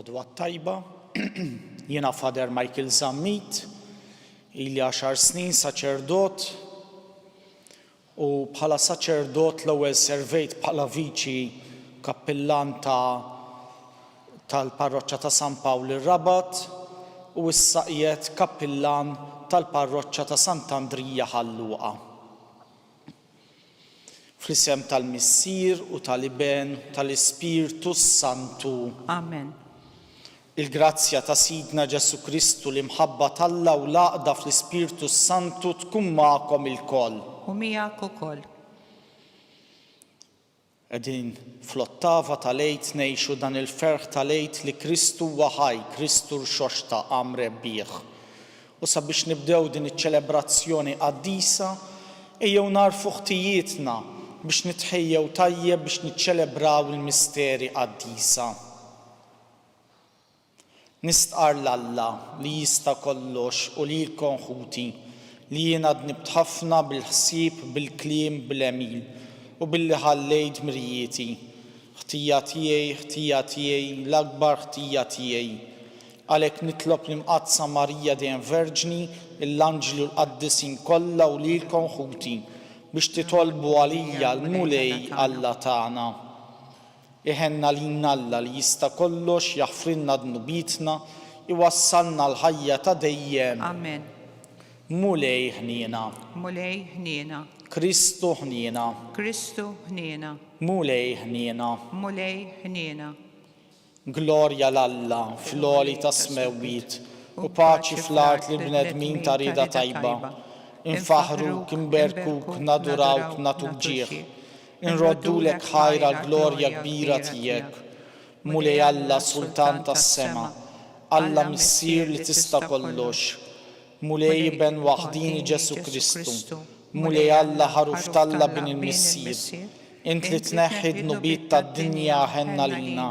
Lodwa tajba, jiena Father Michael Zammit, ili 10 snin saċerdot u bħala saċerdot l-ewwel servejt bħala viċi kappillan tal-parroċċa ta' San Pawl ir-Rabat u issa qiegħed kappillan tal-parroċċa ta' Sant'Andrija Ħalluqa. Fl-isem tal-Missier u tal-Iben tal-Ispirtu Santu. Amen. Il-grazzja ta' Sidna Ġesu Kristu li mħabba tal-Alla u l-għaqda fl-Ispirtu Santu tkun magħkom ilkoll. U miegħek ukoll. Qegħdin fl-ottava tal-għid ngħixu dan il-ferħ tal-għid li Kristu huwa ħaj, Kristu r-xoxta qam rebbieħ. U sabiex nibdew din iċ-ċelebrazzjoni qaddisa, ejjew narfu ħtijietna biex nitħejjew tajjeb biex niċċelebraw il-misteri qaddisa. Nistqar l-Alla li jista' kollox u li l-konħuti li jien għadni btħafna bil-ħsieb, bil-kliem, bil-emil u billi ħallejt mirjieti. Ħtija tiegħi, l-akbar ħtija tiegħi. Għalhekk nitlob l-imqazza Marija dejjem Verġni, l-anġli u l-qaddisin kollha u li l-konħuti biex titolbu għalija l-mulej Alla tagħna. Iħenna lilna Alla li jista' kollox jaħfrilna dnubitna, iwassalna l-ħajja ta' dejjem. Amen. Mulej ħniena. Mulej ħniena. Kristu ħniena. Kristu ħniena. Mulej ħniena. Mulej ħniena. Glorja l-Alla fl-għoli ta' smewwiet u paċi fl-art li bnedmin ta' rida tajba. Infaħruk, inberkuk, nadurawk, natuk ġieħ. Inroddulek ħajra l-glorja kbira tiegħek. Mulej Alla Sultan tas-sema, Alla Missier li tista' kollox. Mulej Ben waħdini Ġesu Kristu. Mulej Alla ħaruf talla bin il-Missier. Int li tneħħi dnubiet tad-dinja ħenna lilna.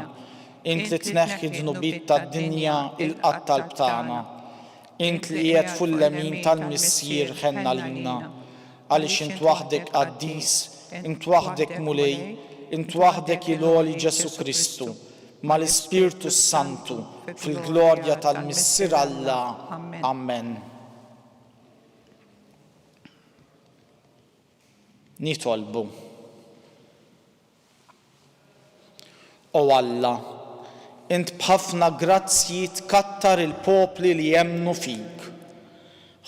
Int li tneħħi dnubiet tad-dinja il-qattal btagħna. Int li qiegħed full-lemin tal-Missier ħenna lilna. Għaliex int waħdek qaddis, int waħdek mulej, int waħdek il-għoli Ġesu Kristu, mal-Ispirtu Santu, fil-glorja tal-Missier Alla. Amen. Nitolbu. O Alla, int b'ħafna grazzi tkattar il-popli li jemmnu fik.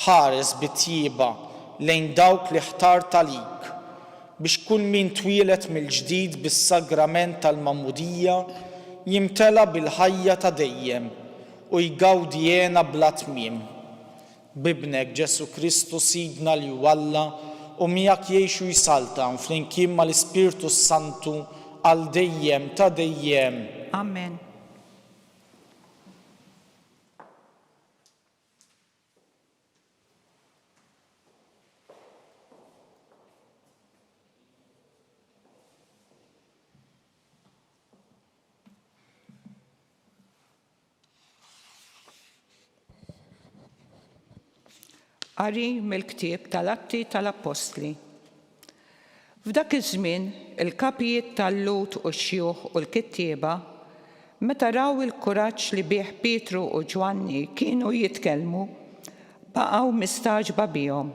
Ħares bit-tjieba lejn dawk li ħtart għalik biex kull min twilet mill-ġdid bis-sagrament tal-Magħmudija jimtela bil-ħajja ta' dejjem u jgawdi jena bla tmiem. Bibnek Ġesu Kristu Sidna li huwa Alla u miegħek jgħixu jsaltan flimkien mal-Ispirtu Santu għal dejjem ta' dejjem. Amen. Qari mill-ktieb tal-Atti tal-Apostli. F'dak iż-żmien il-kapijiet tal-Lut u x-xjuħ u l-kittieba meta raw il-kuraġġ li bih Pietru u Ġwanni kienu jitkellmu, baqgħu mistaġba bihom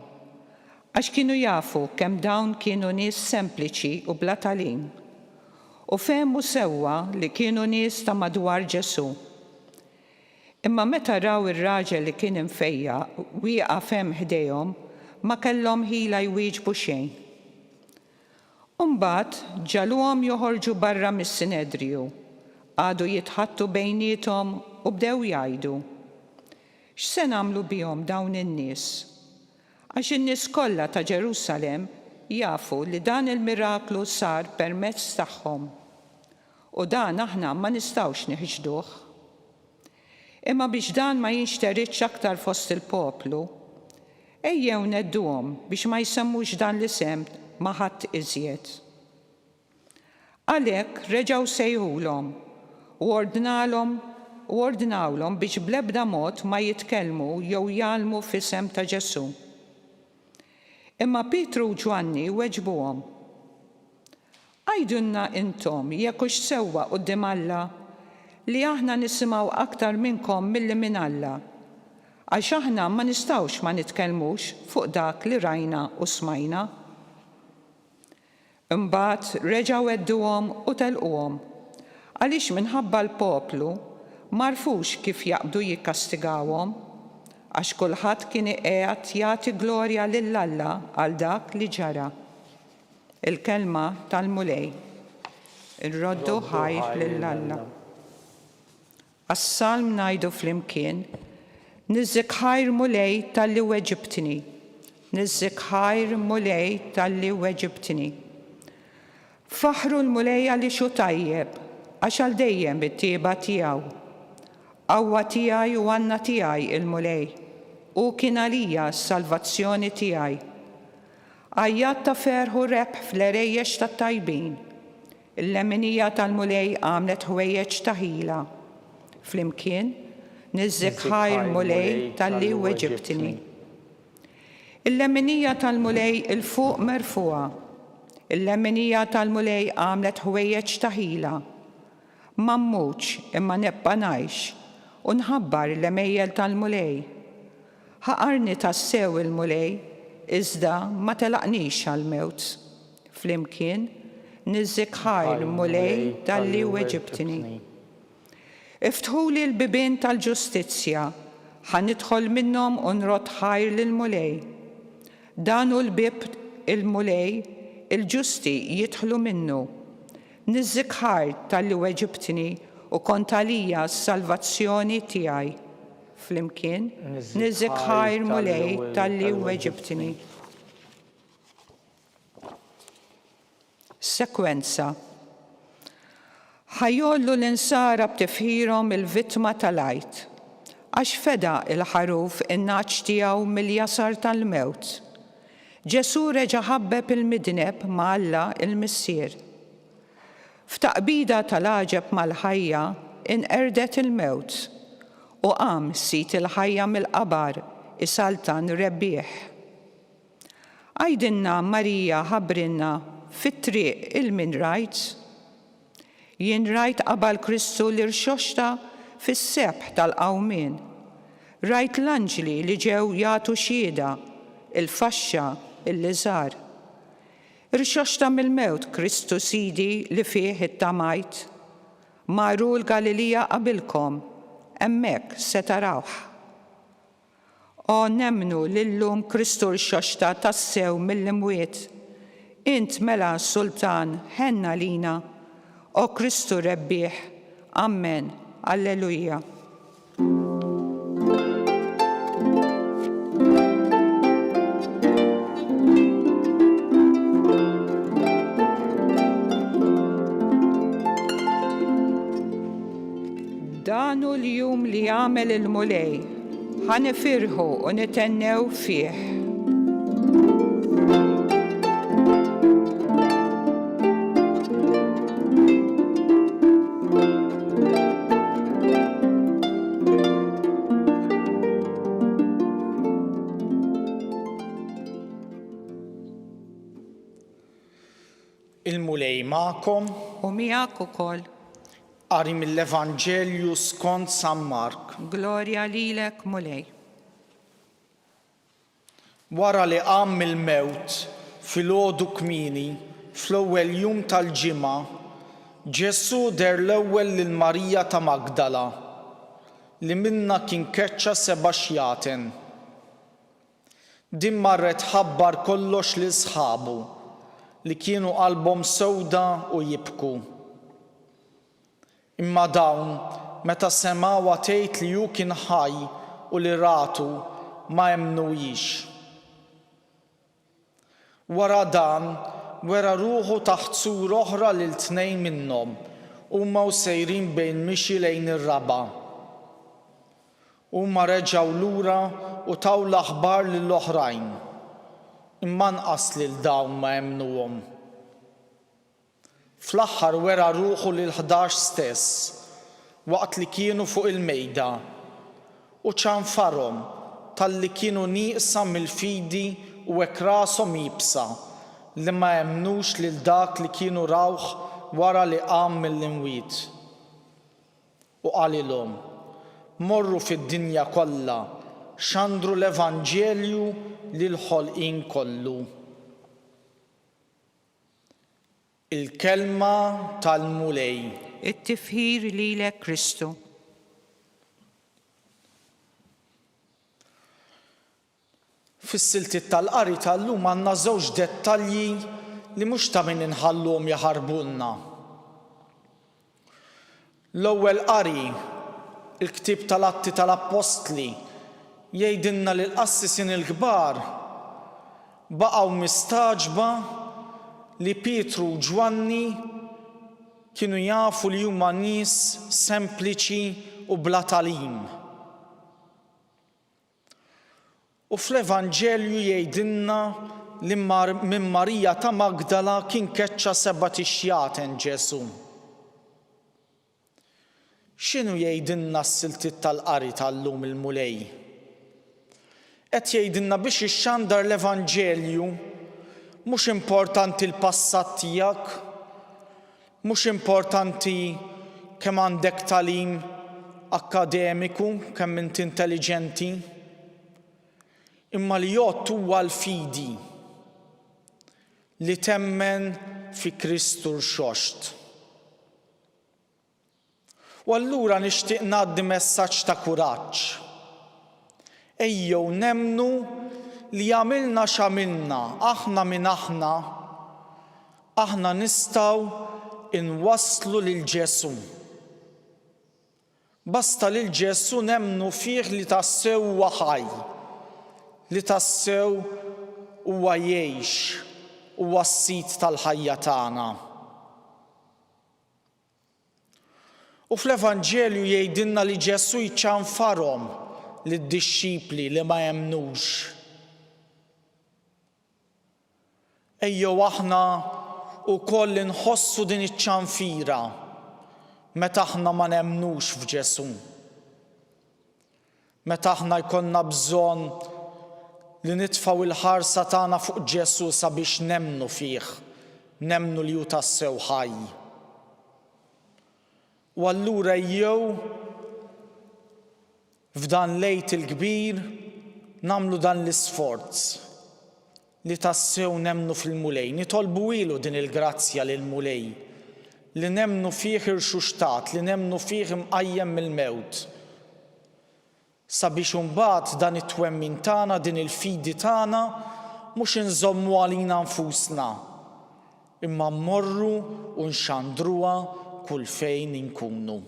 għax kienu jafu kemm dawn kienu nies sempliċi u bla tagħlim u fehmu sewwa li kienu nies ta' madwar Ġesu. Imma meta raw ir-raġel li kien imfejja wieqaf hemm ħdejhom ma kellhom ħila jwieġbu xejn. Imbagħad ġaluhom joħorġu barra mis-Sinedriju, għadu jitħattu bejniethom u bdew jgħidu: x'se nagħmlu bihom dawn in-nies? Għax in-nies kollha ta' Ġerusalemm jafu li dan il-miraklu sar permezz tagħhom. U dan aħna ma nistgħux neħġduh. Imma biex dan ma jinxteritx aktar fost il-poplu, ejjew nedduhom biex ma jsemmux dan l-isem ma' ħadd iżjed. Għalhekk reġgħu sejħulhom u ordnawlhom biex bl-ebda mod ma jitkellmu jew jgħallmu f'isem ta' Ġesu. Imma Pietru u Ġwanni weġbuhom: għajdulna intom jekk hux sewwa quddiem Alla li aħna nisimgħu aktar minnkom milli minn Alla, għax aħna ma nistgħux ma nitkellmux fuq dak li rajna u smajna. Imbagħad reġgħu għedduhom u telquhom għaliex minħabba l-poplu marfux kif jaqbdu jikkastigawhom għax kulħadd kien qiegħed jagħti glorja lil Alla għal dak li ġara. Il-kelma tal-mulej. Irroddu ħajr lil Alla. Għas-salm ngħidu flimkien, niżżik ħajr mulej tal-li weġibtni, niżżik ħajr mulej tal-li weġibtni. Faħru l-mulej għaliex hu tajjeb, għax għal dejjem it-tieba tiegħu. Qawwa tiegħi u għanna tiegħi il-mulej, u kien għalija s-salvazzjoni tiegħi. Għajjat ta' ferħu rebħ fl-erejjex tat-tajbin, il-leminija tal-mulej għamlet ħwejjeġ ta' ħila. Flimkien, niżżik ħajr mulej tal-li weġibtni. Il-leminija tal-mulej il-fuq merfuqa. Il-leminija tal-mulej għamlet ħwejjeġ ta' ħila. Mammuċ imma nebqa' ngħix u nħabbar l-emejjel tal-mulej. Ħaqarni tassew il-mulej iżda ma telaqnix għal-mewt. Flimkien, niżżik ħajr mulej tal-li weġibtni. Iftħuli l-bibien tal-ġustizzja, ħanidħol minnhom u nrott ħajr lill-mulej. Danu l-bib il-mulej, il-ġusti jidħlu minnu. Niżżik ħajr tal-li weġibtni u kont għalija s-salvazzjoni tiegħi. Flimkien, niżżik ħajr mulej tal-li weġibtni. Sekwenza. Ħajollu l-insara b'tifħirhom il-vittma tal-għajt, għax feda il-ħaruf in-naċ tiegħu mill-jasar tal-mewt. Ġesu reġa' ħabbeb il-midneb ma' Alla il-missier. F'taqbida tal-għaġeb mal-ħajja inqerdet il-mewt u qam sit il-ħajja mill-qabar isaltan rebbieħ. Għajdinna Marija ħabbrinna fit-triq il-min rajt. Jien rajt qabal Kristu li rxoxta fis-sebħ tal-qawmien. Rajt l-anġli li ġew jagħtu xhieda, il-faxxa, il-liżar. Rxoxta mill-mewt Kristu Sidi li fih it-tamajt. Maru l-Galilija qabilkom, hemmhekk se tarawh. O nemmnu lillum Kristu rxoxta tassew mill-imwiet. Int mela Sultan ħenna lina. O Kristu rebbieħ, Amen, Alleluja. Danu l-jum li jagħmel il-mulej, ħanifirħu u nitennew fih. Il-mulej ma'kom U miegħek ukoll. qari mill-Evanġelju skont San Mark. Glorja lilek mulej. Wara li qam mill-mewt filgħodu kmieni fl-ewwel jum tal-ġimgħa, Ġesu der l-ewwel lil Marija ta' Magdala li minnha kien keċċa 7 xjaten. Din marret ħabbar kollox lil sħabu li kienu qalbhom sewda u jibku. Imma dawn meta semgħu tgħid li hu kien ħaj u li ratu ma jemmnuhiex. Wara dan wera ruħu taħt sur oħra lil 2 minnhom huma sejrin bejn mixi lejn ir-raba. Huma reġgħu lura u taw l-aħbar lill-oħrajn, imma nqas lil dawn ma jemmnuhom. Fl-aħħar wera ruħu lil 11 stess waqt li kienu fuq il-mejda u ċanfarhom talli kienu nieqsa mill-fidi u hekk rashom jibsa li ma jemmnux lil dak li kienu rawh wara li qam mill-imwiet. u qalilhom morru fid-dinja kollha xandru l-Evanġelju lill-ħolqien kollu. Il-kelma tal-mulej. it-tifħir lilek Kristu. Fis-siltiet tal-qari tal-lum għandna żewġ dettalji li mhux ta' min inħallhom jaħarbulna. L-ewwel qari, il-ktieb tal-Atti tal-Apostli, jgħidilna li l-qassisin il-kbar baqgħu mistaġba li Pietru u Ġwanni kienu jafu li huma nies sempliċi u bla tagħlim. U fl-Evanġelju jgħidilna li minn Marija ta' Magdala kien keċċa 7 tixjaten Ġesu. X'inhu jgħidilna s-siltiet tal-qari tal-lum il-mulej? Qed jgħidilna biex ixxandar l-Evanġelju mhux importanti l-passat tiegħek, mhux importanti kemm għandek tagħlim akkademiku, kemm int intelligenti, imma li jgħod huwa l-fidi li temmen fi Kristu rxoxt. U allura nixtieq ngħaddi messaġġ ta' kuraġġ. Ejjew nemmnu li għamilna x'għamilna aħna minn aħna nistgħu inwasslu lil Ġesu. Basta lil Ġesu nemmnu fih li tassew huwa ħaj, li tassew huwa jgħix, huwa s-sit tal-ħajja tagħna. U fl-Evanġelju jgħidilna li Ġesu jċanfarhom lid-dixxipli li ma jemmnux. Ejjew aħna wkoll inħossu din iċ-ċanfira meta aħna ma nemmnux f'Ġesu. Meta aħna jkollna bżonn li nitfgħu il-ħarsa tagħna fuq Ġesu sabiex nemmnu fih, nemmnu li hu tassew ħaj. U allura ejjew f'dan l-Għid il-kbir nagħmlu dan l-isforz li tassew nemmnu fil-mulej. Nitolbu ilu din il-grazzja lill-mulej li nemmnu fih irxuxtat, li nemmnu fih imqajjem mill-mewt. Sabiex imbagħad dan it-twemmin tagħna, din il-fidi tagħna mhux inżommu għalina nfusna, imma mmorru u nxandruha kull fejn inkunu.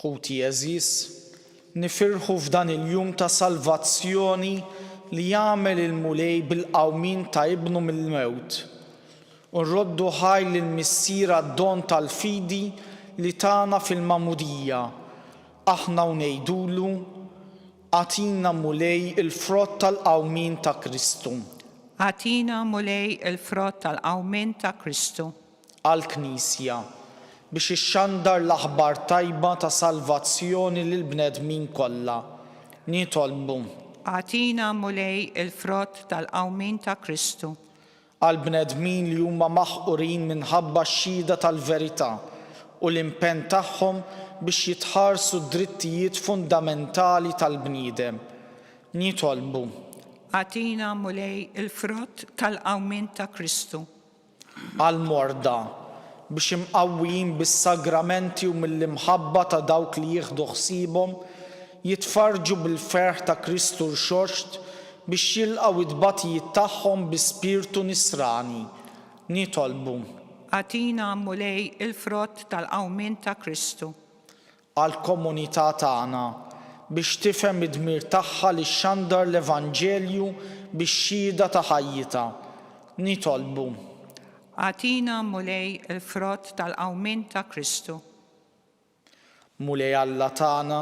Ħuti eżis, nifirħu f'dan il-jum ta' salvazzjoni li jagħmel il-mulej bil-qawmin ta' ibnu mill-mewt. U nroddu ħaj lill-missiera d-don tal-fidi li tagħna fil-mamudija. Aħna u ngħidulu għatina mulej il-frott tal-qawmin ta' Kristu. Għatina mulej il-frott tal-qawmin ta' Kristu. Għall-Knisja biex ixxandar l-aħbar tajba ta' salvazzjoni lil bnedmin kollha. Nitolbu Għatina mulej il-frott tal-qawmin ta' Kristu. Għal bnedmin li huma maħqurin minħabba x-xhieda tal-verità u l-impenn tagħhom biex jitħarsu d-drittijiet fundamentali tal-bniedem. Nitolbu Għatina mulej il-frott tal-qawmin ta' Kristu. Għal morda biex imqawwijin bis-sagramenti u mill-imħabba ta' dawk li jieħdu ħsiebhom jitfarġu bil-ferħ ta' Kristu rxoxt biex jilqgħu id-batijiet tagħhom bi spirtu nisrani. Nitolbu Għatina mulej il-frott tal-qawmin ta' Kristu. Għall-komunità tagħna biex tifhem id-dmir tagħha li xxandar l-Evanġelju bix-xhieda ta' ħajjitha. Nitolbu Għatina mulej il-frott tal-qawmin ta' Kristu. Mulej Alla tagħna,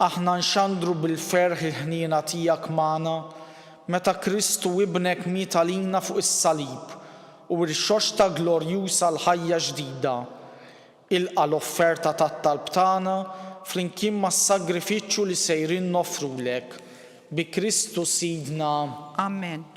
aħna nxandru bil-ferħ il-ħniena tiegħek magħna meta Kristu ibnek miet għalina fuq is-salib u r-xoxta glorjusa l-ħajja ġdida. Ilqa l-offerta tat-talb tagħna flimkien mas-sagrifiċċju li sejrin nofrulek. Bi Kristu Sidna. Amen.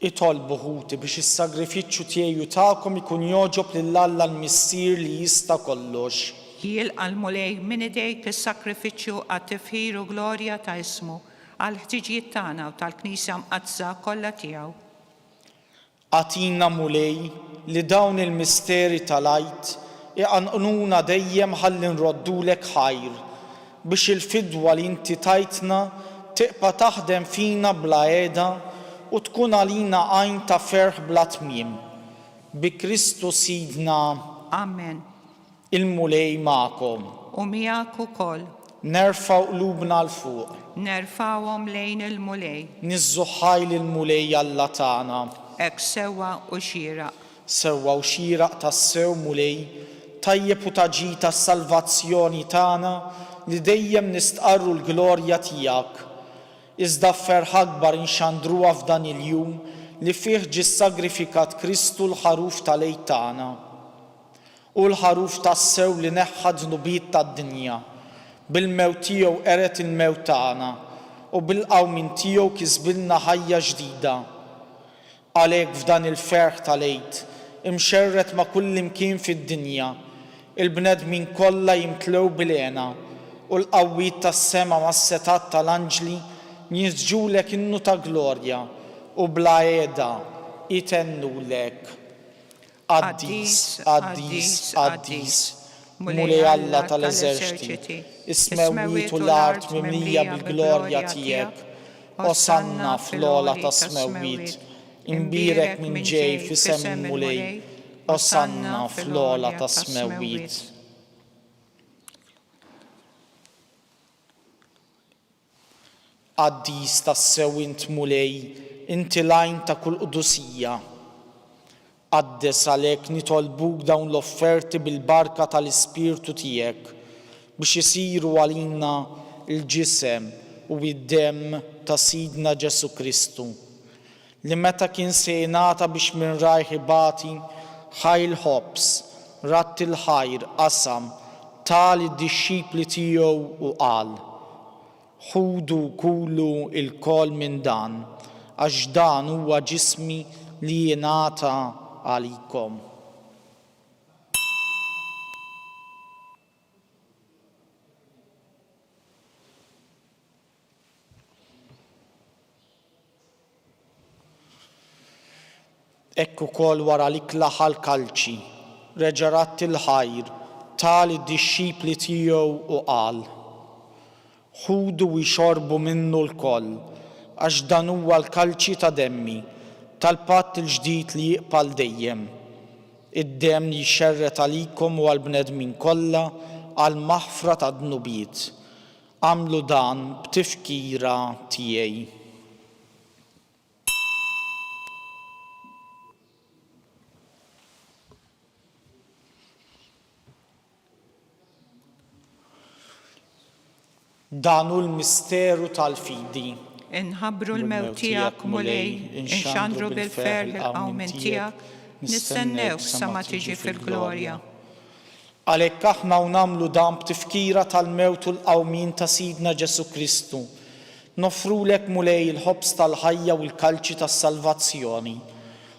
Itolbu ħuti biex is-sagrifiċċju tiegħi tagħkom ikun joġob lill-Alla l-Missier li jista' kollox. Jilqa' l-mulej minn idejk is-sakrifiċċju għat-tifħir u glorja ta' ismu għal ħtiġijiet tagħna u tal-Knisja mqazza kollha tiegħu. Għatina mulej li dawn il-misteri tal-għajt iqanqnuna dejjem ħalli nroddulek ħajr biex il-fidwa li inti tajtna tiqpa' taħdem fina bla għeda u tkun għalina għajn ta' ferħ bla tmiem. Bi Kristu Sidna. Amen. Il-mulej magħkom. U miegħek ukoll. Nerfgħu qlubna l fuq. Nerfgħuhom lejn il-mulej. Niżżuħħaj lill-mulej Alla tagħna. Hekk sewwa u xieraq. Sewwa u xieraq tas-sew mulej, tajjeb u taġi tas-salvazzjoni tagħna li dejjem nistqarru l-glorja tiegħek. Iżda ferħ akbar inxandruha f'dan il-jum li fih ġie sagrifikat Kristu l-ħaruf tal-għejt tagħna. U l-ħaruf tas-sew li neħħa d-dnubiet tad-dinja. Bil-mewt tiegħu qeret il-mewt tagħna u bil-qawmin tiegħu kisbilna ħajja ġdida. Għalhekk f'dan il-ferħ tal-għejt imxerret ma' kull imkien fid-dinja, il-bnedmin kollha jimtlew bil-għena u l-qawwiet tas-sema mas-setat tal-anġli jisġulek innu ta' glorja u bla għeda itennulek. Addis, addis, addis, mulej Alla tal-eżerċiti, ismewwiet u l-art mimlija bil-glorja tiegħek, osanna fl-ola ta' smewwiet, imbirek minn ġej f'isem mulej, osanna fl-ola ta' smewwiet. Addis tas-sew int mulej, inti lajn ta' kull qudusija. Addes għalhekk nitolbuk dawn l-offerti bil-barka tal-Ispirtu tiegħek biex isiru għalina l-ġisem u id-demm ta' Sidna Ġesu Kristu li meta kien se jingħata biex minn rajħi bati ħajl ħobs, ratt il-ħajr qasam tali d-dixxipli tiegħu u qal: ħudu kulu il-kol minn dan, għax dan huwa ġismi li jingħata għalikom. Ekku kol wara li klaħal kalċi, reġarat il-ħajr, tali d-dixxipli tiegħu u qal: ħudu u jxorbu minnu l-koll, għax dan huwa l-kalċi ta' demmi, tal-patt il-ġdid li jiqbal dejjem. Id-demm li jxerret għalikom u għal-bnedmin kollha għal-maħfra ta' dnubiet. Għamlu dan b'tifkira tiegħi. Dan hu l-misteru tal-fidi inħabbru l-mewt tiegħek mulej, inxandru bil-ferħ il-qawmin tiegħek, nistennew sa ma tiġi fil-glorja. Għalhekk aħna u nagħmlu dan b'tifkira tal-mewt u l-qawmin ta' Sidna Ġesu Kristu. Nofrulek mulej il-ħobs tal-ħajja u l-kalċi tas-salvazzjoni.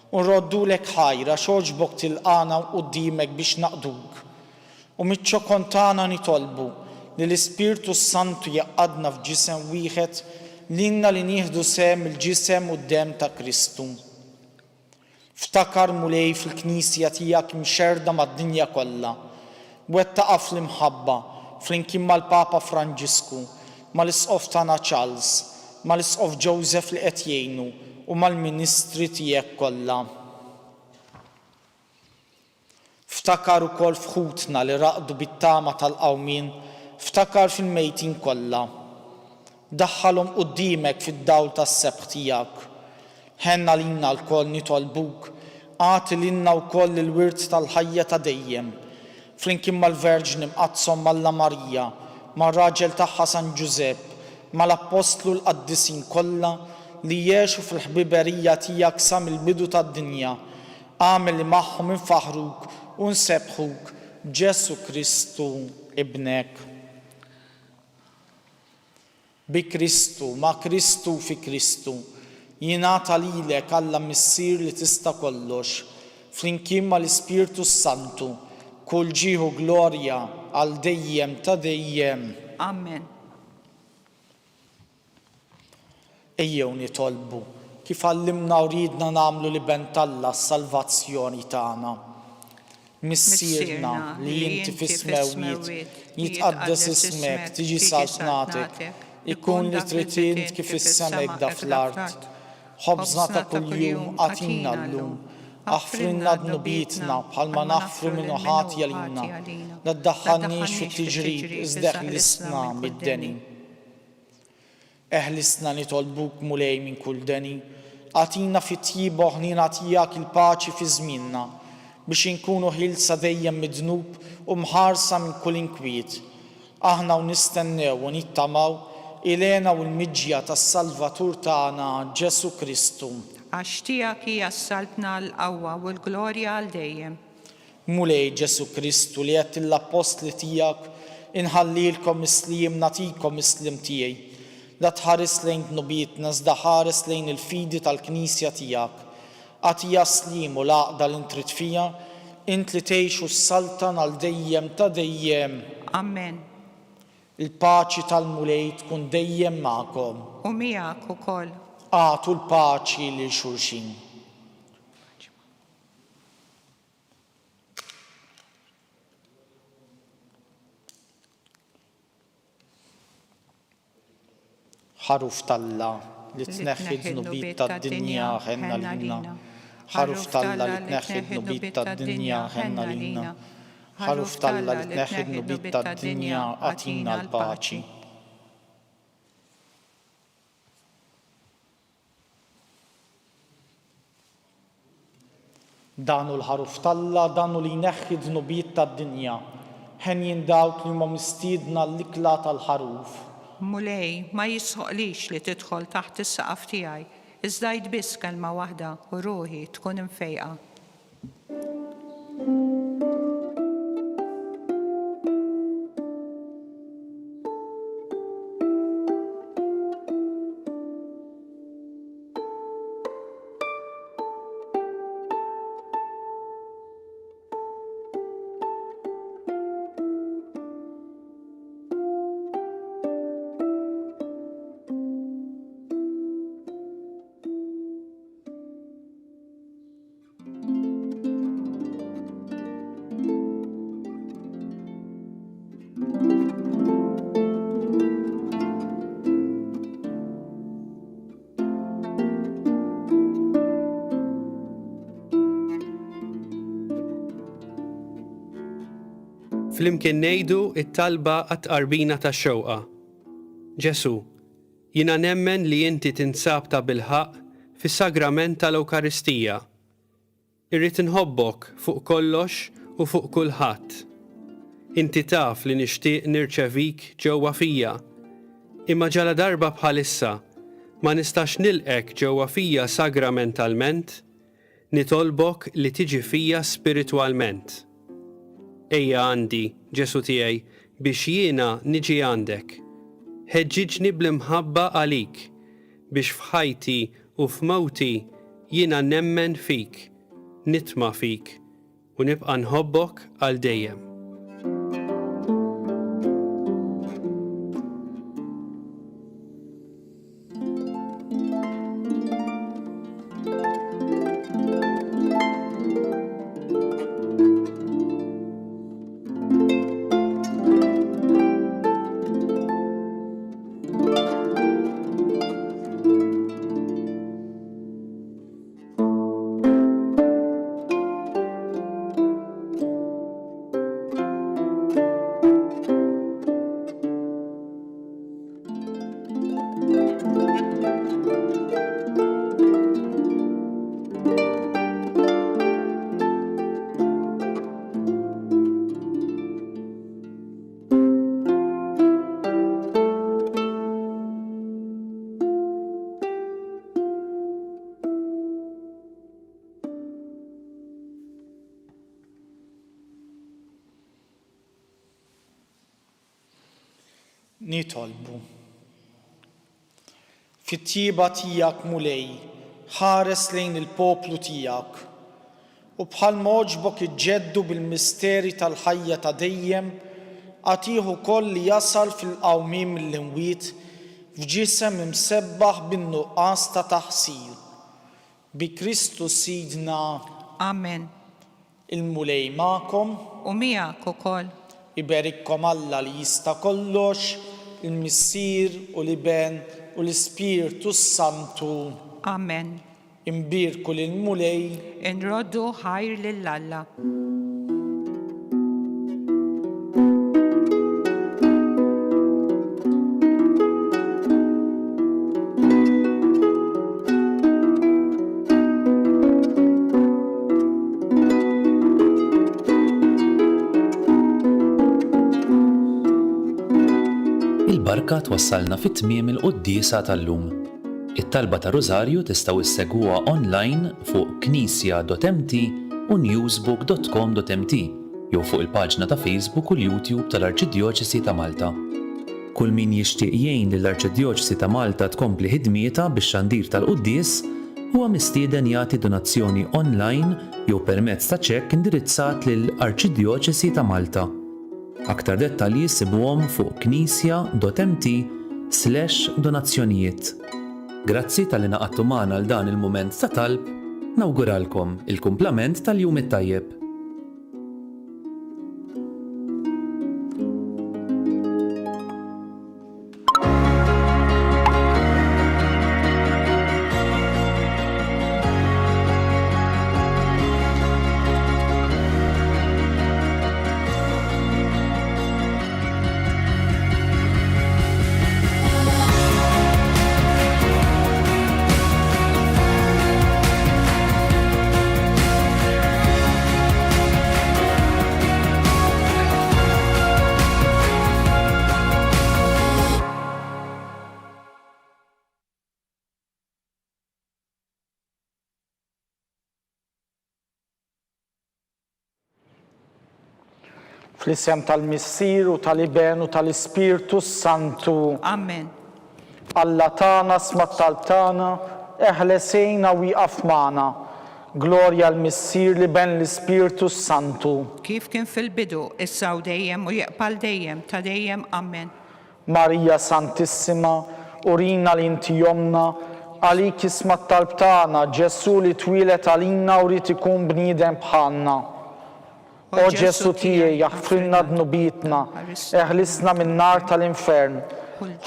U nroddulek ħajra xogħġbok tilqana quddiemek biex naqduk. U miċ-ċokontana nitolbu li l-Ispirtu Santu jaqadna f'ġisem wieħed lilna li nieħdu sehem il-ġisem u d-dem ta' Kristu. Ftakar mulej fil-Knisja tiegħek imxerda mad-dinja kollha. Wettaqa fl-imħabba flimkien mal-Papa Franġisku, mal-Isqof tagħna Charles, mal-Isqof Joseph li qed jgħinu u mal-Ministri tiegħek kollha. Ftakar ukoll f'ħutna li raqdu bit-tama tal-qawmien, ftakar fil-mejtin kollha. Daħħalhom quddiemek fid-dawl tas-sebħ tiegħek. Ħenna lilna lkoll nitolbuk, għati lilna wkoll il-wirt tal-ħajja ta' dejjem. Flimkien mal-Verġni mqazzom Malla Marija, mar-raġel tagħha San Ġusepp, mal-Apostlu l-Qaddisin kollha li jgħixu fil-ħbiberija tiegħek sa mill-bidu tad-dinja. Għamel li magħhom infaħruk u nsebħuk Ġesu Kristu ibnek. Bi Kristu, ma' Kristu fi Kristu, jingħata lilek Alla missier li tista' kollox, flimkien mal-Ispirtu Santu, kull ġieħu glorja għal dejjem ta' dejjem. Amen. Ejjew nitolbu kif għallimna u ridna nagħmlu li bent Alla s-salvazzjoni tagħna. Missierna li inti fis-smawiet, jitqaddes ismek, tiġi saltnatek, ikun li trid int kif is-semek da fl-art. Ħobżna ta' kuljum għatina llum, aħfrinna d-nubietna bħalma naħfru minnu ħatja lilna, la ddaħħalniex fit-tiġrid iżdeħlisna mid-deni. Eħlisna nitolbuk mulej minn kull deni, għatina fit-tjiba ħnina tiegħek il-paċi fi żmienna, biex inkunu ħilsa dejjem mid-dnub u mħarsa minn kull inkwiet. Aħna u nistennew u nittamaw ilena u l-miġja tas-Salvatur tagħna Ġesu Kristu. Għax tiegħek hija s-salbna l-qawwa u l-glorja għal dejjem. Mulej Ġesu Kristu li qed l-apostli tiegħek inħallilkom islim nagħtikom islim tiegħi. La tħares lejn dnubietna iżda ħares lejn il-fidi tal-Knisja tiegħek. Għatija slim u l-għaqda li trid fiha, int li tgħixu s-saltan għal dejjem ta' dejjem. Amen. Il-paċi tal-mulej tkun dejjem magħkom. U miegħek ukoll. Għatu l-paċi lil xulxin. Ħaruf tal-Alla li tneħħi d-dnubiet tad-dinja ħenna lilna. Ħaruf tal-Alla li tneħħi d-dnubiet tad-dinja ħenna lilna. Ħaruf tal-Alla li tneħħi d-dnubiet tad-dinja għatina l-paċi. Danu l-ħaruf tal-Alla, danu li jneħħi d-dnubiet tad-dinja. Ħen jindawk li ma mistiedna l-ikla tal-ħaruf. Mulej, ma jisħoqlix li tidħol taħt is-saqaf tiegħi, iżda biss kelma waħda u ruħi tkun imfejqa. Flimkien ngħidu it-talba għat-qarbina tax-xewqa. Ġesu, jiena nemmen li inti tinsab ta' bilħaq fis-sagrament tal-Ewkaristija. Irrid inħobbok fuq kollox u fuq kulħadd. Inti taf li nixtieq nirċevik ġewwa fija, imma ġala darba bħalissa ma nistax nilqek ġewwa fija sagramentalment, nitolbok li tiġi fija spiritwalment. Ejja għandi, Ġesu tiegħi, biex jiena niġi għandek. Ħeġġiġni bl-imħabba għalik, biex f'ħajti u f'mewti jiena nemmen fik, nitma' fik, u nibqa' nħobbok għal dejjem. Nitolbu. Fit-tjieba tiegħek mulej, ħares lejn il-poplu tiegħek u bħal moġbok iġġeddu bil-misteri tal-ħajja ta' dejjem, għatiħu koll li jasal fil-qawmim mill-imwiet f'ġisem imsebbaħ bin-nuqqas ta' taħsir. Bi Kristu Sidna. Amen. Il-mulej magħkom. U miegħek ukoll. Iberikkom Alla li jista' kollox, il-Missier u l-Iben u l-Ispirtu Santu. Amen. Imbirku lil-mulej. Inroddu ħajr lill-Alla. Il-barka twassalna fit-tmiem il-qudiesa tal-lum. It-talba ta' Rożarju tistgħu issegwuha online fuq knisja.mt u newsbook.com.mt jew fuq il-paġna ta' Facebook u l-YouTube tal-Arċidjoċesi ta' Malta. Kull min jixtieq jgħin lill-Arċidjoċesi ta' Malta tkompli ħidmietha bix-xandir tal-quddies huwa mistieden jagħti donazzjoni online jew permezz ta' ċekk indirizzat lill-Arċidjoċesi ta' Malta. Aktar dettalji sibuhom fuq knisja.mt/donazzjonijiet. Grazzi tal-li naqattu magħna għal dan il-mument ta' talb, nawguralkom il-kumplament tal-jum it-tajjeb. Fl-isem tal-Missier u tal-Iben u tal-Ispirtu Santu. Amen. Alla tagħna sma' talb tagħna, eħlesejna u jqaf magħna. Glorja l-Missier li ben l-Ispirtu Santu. Kif kien fil-bidu, issa u dejjem u jaqbal dejjem ta' dejjem. Amen. Marija Santissima, urina li inti jomna, għalik isma' talb tagħna, Ġesu li twilet għalina u rid ikun bniedem bħalna. O Ġesu tiegħi, jaħfrilna dnubitna, eħlisna min-nar tal-infern,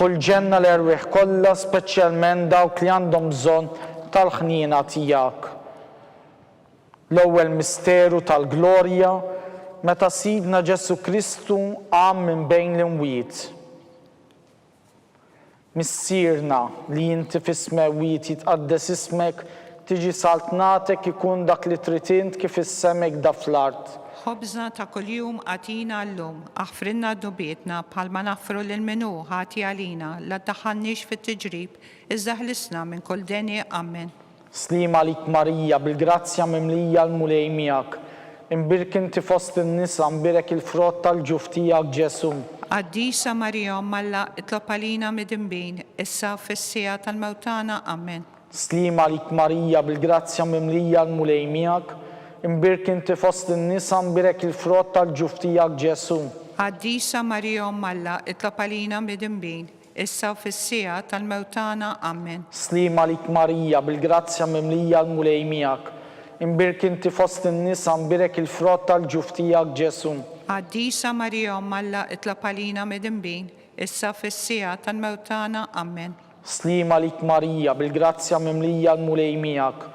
ħulġenna l-erwieħ kollha, speċjalment dawk li għandhom bżonn tal-ħniena tiegħek. L-ewwel misteru tal-glorja, meta Sidna Ġesu Kristu qam minn bejn l-imwiet. Missierna li inti fis-smawiet jitqaddes ismek, tiġi saltnatek ikun dak li trid int kif is-semek da fl-art. خبزنا ta' kuljum għatina llum, aħfrinna dubietna bħalma naffru lil-minu ħati għalina, la taħannix fit-tiġrib, iżda ħlisna minn kull deni, amen. Slima lik Marija, bil-grazzja mimlija l-mulej miegħek. Imbirk inti fost in-nisa, imbirek il-frott tal-ġuf tiegħek Ġesu. Għaddisa Marija Malla, itlob għalina mid-imbin, issa fis-sija tal-mewtana, amen. Slima lik Marija, bil-grazzja mimlija l-mulej miegħek. Imbirk inti fost in-nisa, imbirek il-frott tal-ġuf tiegħek Ġesu. Għaddisa Marija Malla, itlob għalina mid-imbin, issa fis-sija tal-mewtana, amen. Slima lik Marija, bil-grazzja mimlija l-mulej miegħek. Imbirk inti fost in-nisa, imbirek il-frott tal-ġuf tiegħek Ġesu. Għaddisa Marija Malla, itlob għalina mid-imbin, issa fis-sija tal-mewtana, amen. Slima lik Marija, bil-grazzja mimlija l-mulej miegħek.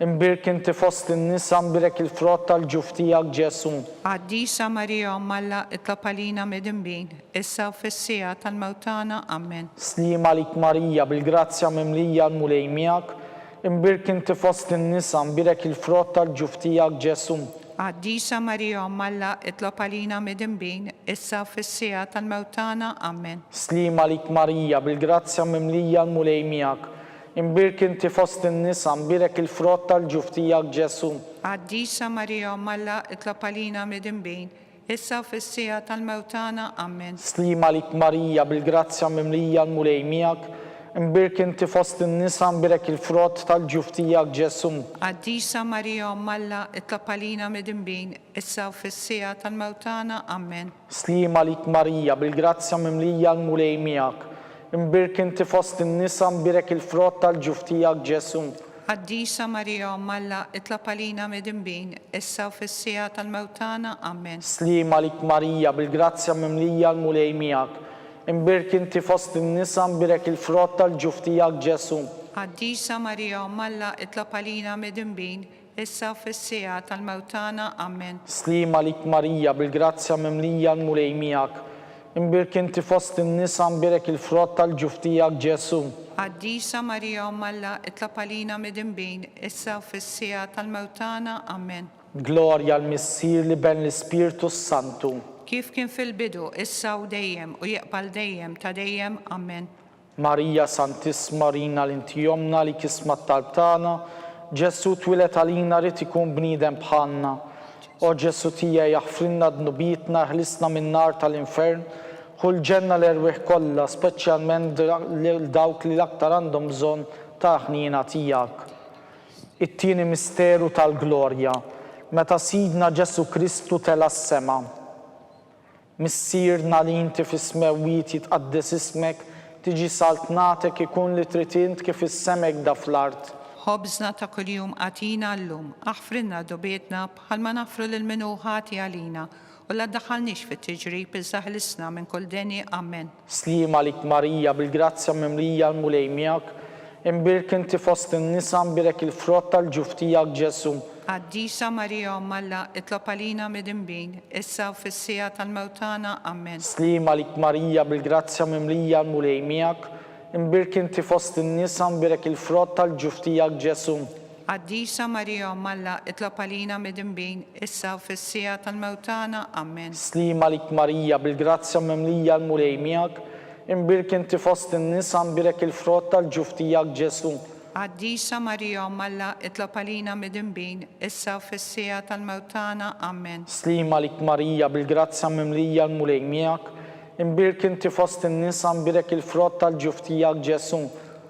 Imbirk inti fost in-nisa, imbirek il-frott tal-ġuf tiegħek Ġesu. Għaddisa Marija Malla, itlob għalina mid-imbin, issa fis-sija tal-mewtana, amen. Slima lik Marija, bil-grazzja mimlija l-mulej miegħek. Imbirk inti fost in-nisa, imbirek il-frott tal-ġuf tiegħek Ġesu. Għaddisa Marija Malla, itlob għalina mid-imbin, issa fis-sija tal-mewtana, amen. Slima lik Marija, bil-grazzja mimlija l-mulej miegħek. Imbirk inti fost in-nisa, imbirek il-frott tal-ġuf tiegħek Ġesu. Għaddisa Marija Malla, itlob għalina mid-imbin, issa fis-sija tal-mewtana, amen. Slima lik Marija, bil-grazzja mimlija l-mulej miegħek. Imbirk inti fost in-nisa, imbirek il-frott tal-ġuf tiegħek Ġesu. Għaddisa Marija Malla, itlob għalina mid-imbin, issa fis-sija tal-mewtana, amen. Slima lik Marija, bil-grazzja mimlija l-mulej miegħek. Imbirk inti fost in-nisa, imbirek il-frott tal-ġuf tiegħek Ġesu. Għaddisa Marija Malla, itlob għalina mid-imbin, issa fis-sija tal-mewtana, amen. Slima lik Marija, bil-grazzja mimlija l-mulej miegħek. Imbirk inti fost in-nisa, imbirek il-frott tal-ġuf tiegħek Ġesu. Għaddisa Marija Malla, itlob għalina mid-imbin, issa fis-sija tal-mewtana, amen. Slima lik Marija, bil-grazzja mimlija l-mulej miegħek. Imbirk inti fost in-nisa, imbirek il-frott tal-ġuf tiegħek Ġesu. Għaddisa Marija Malla, itlob għalina mid-imbin, issa fis-sija tal-mewtana, amen. Glorja l-Missier li ben l-Ispirtu Santu. Kif kien fil-bidu, issa u dejjem, u jeqbal dejjem ta' dejjem, amen. Marija Santissima Rina l-inti jomna li kismat tal-tana, Ġesu twilet għalina rrid ikun bniedem bħalna. O Ġesu tiegħi jaħfrinna dnubietna, ħlisna min-nar tal-infern, ħul ġenna l-erwieħ kollha, speċjalment dawk li l-aktar għandhom bżonn ta' ħniena tiegħek. It-tieni misteru tal-glorja, meta Sidna Ġesu Kristu tela s-sema. Missierna li inti fis-smewiet jitqaddes ismek, tiġi saltnatek ikun li trid int kif is-semek da fl-art. Ħobżna ta' kuljum għatina llum, aħfrinna dubietna bħalma nafru lil-minu ħati għalina, u la daħalniex fit-tiġrib iżda ħlisna minn kull deni, amen. Slima lik Marija, bil-grazzja mimlija l-mulej miegħek. Imbirk inti fost in-nisa, imbirek il-frott tal-ġuf tiegħek Ġesu. Għaddisa Marija Malla, itlob għalina mid-imbin, issa fis-sija tal-mewtana, amen. Slima lik Marija, bil-grazzja mimlija l-mulej miegħek. Imbirk inti fost in-nisa, imbirek il-frott tal-ġuf tiegħek Ġesu. Għaddisa Marija Malla, itlob għalina mid-imbin, issa fis-sija tal-mewtana, amen. Slima lik Marija, bil-grazzja mimlija l-mulej miegħek. Imbirk inti fost in-nisa, imbirek il-frott tal-ġuf tiegħek Ġesu. Għaddisa Marija Malla, itlob għalina mid-imbin, issa fis-sija tal-mewtana, amen. Slima lik Marija, bil-grazzja mimlija l-mulej miegħek. Imbirk inti fost in-nisa, imbirek il-frott tal-ġuf tiegħek Ġesu.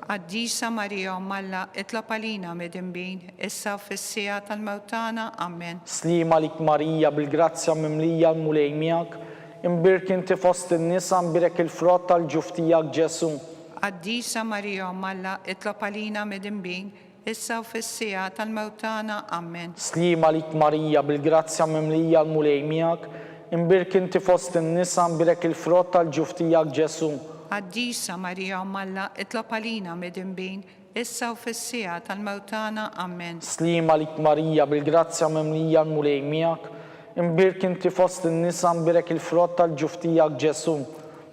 Għaddisa Marija Malla, itlob għalina mid-imbin, issa fis-sija tal-mewtana, amen. Slima lik Marija, bil-grazzja mimlija l-mulej miegħek. Imbirk inti fost in-nisa, imbirek il-frott tal-ġuf tiegħek Ġesu. Għaddisa Marija Malla, itlob għalina mid-imbin, issa fis-sija tal-mewtana, amen. Slima lik Marija, bil-grazzja mimlija l-mulej miegħek. Imbirk inti fost in-nisa, imbirek il-frott tal-ġuf tiegħek Ġesu. Għaddisa Marija Malla, itlob għalina mid-imbin, issa fis-sija tal-mewtana, amen. Slima lik Marija, bil-grazzja mimlija l-mulej miegħek. Imbirk inti fost in-nisa, imbirek il-frott tal-ġuf tiegħek Ġesu.